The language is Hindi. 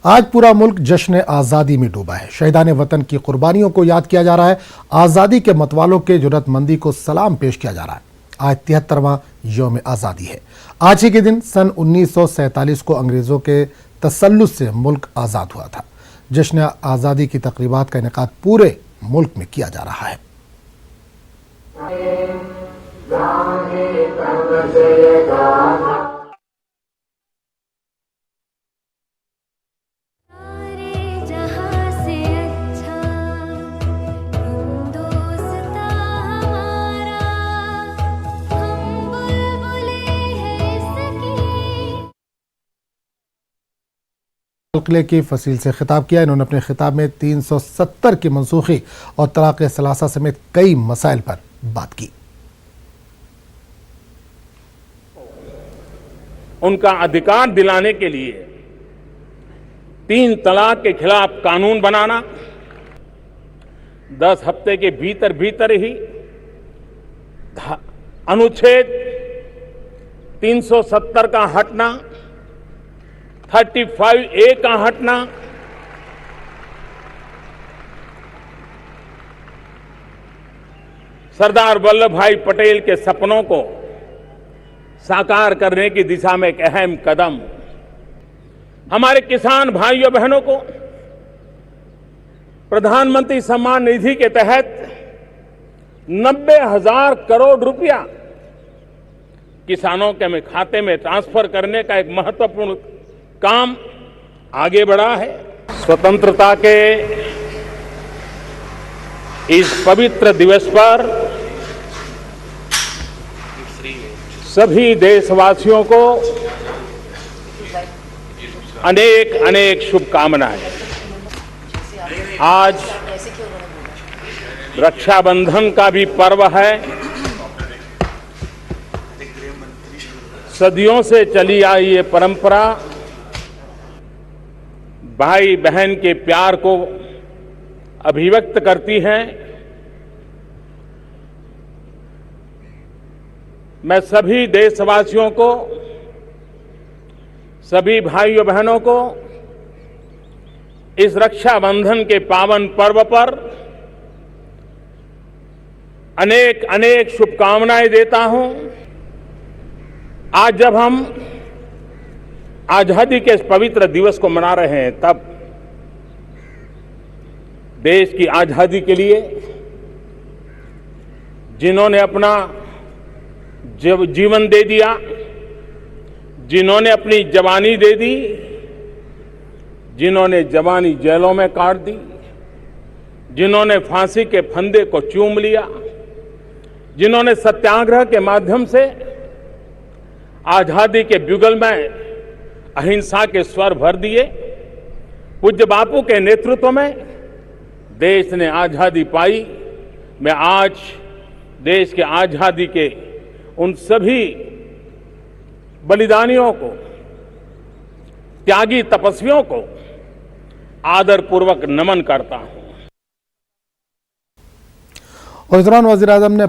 आज पूरा मुल्क जश्न आज़ादी में डूबा है। शहीदान वतन की कुर्बानियों को याद किया जा रहा है। आज़ादी के मतवालों के जुर्रतमंदी को सलाम पेश किया जा रहा है। आज 73वां यौम आज़ादी है। आज ही के दिन सन 1947 को अंग्रेज़ों के तसल्लुत से मुल्क आज़ाद हुआ था। जश्न आज़ादी की तकरीबात का इनेकाद पूरे मुल्क में किया जा रहा है। किले की फसील से खिताब किया। इन्होंने अपने खिताब में 370 की मनसूखी और तलाक़ सलासा समेत कई मसाइल पर बात की। उनका अधिकार दिलाने के लिए 3 तलाक के खिलाफ कानून बनाना, 10 हफ्ते के भीतर भीतर ही अनुच्छेद 370 का हटना, 35A का हटना, सरदार वल्लभ भाई पटेल के सपनों को साकार करने की दिशा में एक अहम कदम। हमारे किसान भाइयों बहनों को प्रधानमंत्री सम्मान निधि के तहत 90,000 करोड़ रुपया किसानों के खाते में ट्रांसफर करने का एक महत्वपूर्ण काम आगे बढ़ा है। स्वतंत्रता के इस पवित्र दिवस पर सभी देशवासियों को अनेक अनेक शुभकामनाएं। आज रक्षाबंधन का भी पर्व है। सदियों से चली आई ये परंपरा भाई बहन के प्यार को अभिव्यक्त करती है। मैं सभी देशवासियों को, सभी भाइयों बहनों को इस रक्षाबंधन के पावन पर्व पर अनेक अनेक शुभकामनाएं देता हूं। आज जब हम आजादी के इस पवित्र दिवस को मना रहे हैं, तब देश की आजादी के लिए जिन्होंने अपना जीवन दे दिया, जिन्होंने अपनी जवानी दे दी, जिन्होंने जवानी जेलों में काट दी, जिन्होंने फांसी के फंदे को चूम लिया, जिन्होंने सत्याग्रह के माध्यम से आजादी के ब्यूगल में अहिंसा के स्वर भर दिए, पूज्य बापू के नेतृत्व में देश ने आजादी पाई। मैं आज देश के आजादी के उन सभी बलिदानियों को, त्यागी तपस्वियों को आदरपूर्वक नमन करता हूं। और इस दौरान वज़ीर-ए-आज़म ने